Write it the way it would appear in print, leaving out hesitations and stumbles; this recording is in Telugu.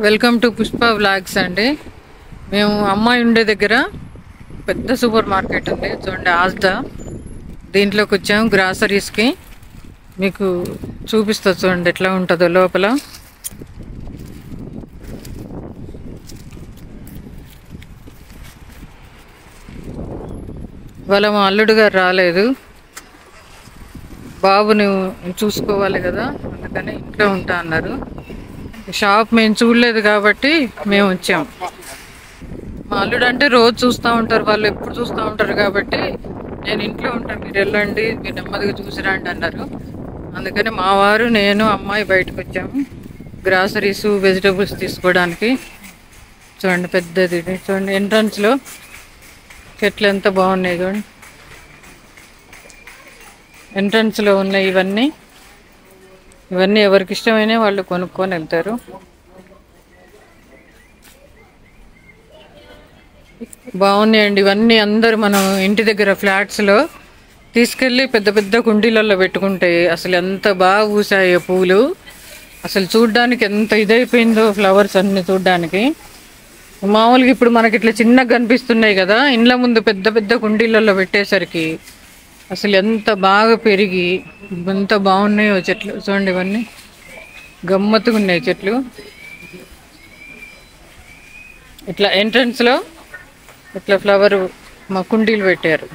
వెల్కమ్ టు పుష్ప వ్లాగ్స్ అండి. మేము అమ్మాయి ఉండే దగ్గర పెద్ద సూపర్ మార్కెట్ ఉంది చూడండి, ఆజ్దా. దీంట్లోకి వచ్చాము గ్రాసరీస్కి. మీకు చూపిస్తా చూడండి ఎట్లా ఉంటుందో లోపల. వాళ్ళ మా అల్లుడు గారు రాలేదు, బాబుని చూసుకోవాలి కదా, అందుకని ఇంట్లో ఉంటా అన్నారు. షాప్ మేము చూడలేదు కాబట్టి మేము వచ్చాం. మా అల్లుడు అంటే రోజు చూస్తూ ఉంటారు, వాళ్ళు ఎప్పుడు చూస్తూ ఉంటారు కాబట్టి నేను ఇంట్లో ఉంటాను, మీరు వెళ్ళండి, మీరు నెమ్మదిగా చూసిరండి అన్నారు. అందుకని మా వారు, నేను, అమ్మాయి బయటకు వచ్చాము గ్రాసరీస్ వెజిటబుల్స్ తీసుకోవడానికి. చూడండి పెద్దది, చూడండి ఎంట్రన్స్లో చెట్లు ఎంత బాగున్నాయి చూడండి. ఎంట్రన్స్లో ఉన్నాయి ఇవన్నీ ఎవరికి ఇష్టమైన వాళ్ళు కొనుక్కొని వెళ్తారు. బాగున్నాయండి ఇవన్నీ. అందరు మనం ఇంటి దగ్గర ఫ్లాట్స్లో తీసుకెళ్ళి పెద్ద పెద్ద కుండీలలో పెట్టుకుంటే అసలు ఎంత బాగా పూసాయో పూలు. అసలు చూడ్డానికి ఎంత ఇదైపోయిందో ఫ్లవర్స్ అన్ని చూడ్డానికి. మామూలుగా ఇప్పుడు మనకి ఇట్లా చిన్నగా కనిపిస్తున్నాయి కదా, ఇండ్ల ముందు పెద్ద పెద్ద కుండీలలో పెట్టేసరికి అసలు ఎంత బాగా పెరిగి ఎంత బాగున్నాయో చెట్లు. చూడండి ఇవన్నీ గమ్మత్తుగా ఉన్నాయి చెట్లు. ఇట్లా ఎంట్రన్స్లో ఇట్లా ఫ్లవర్ మా కుండీలు పెట్టారు.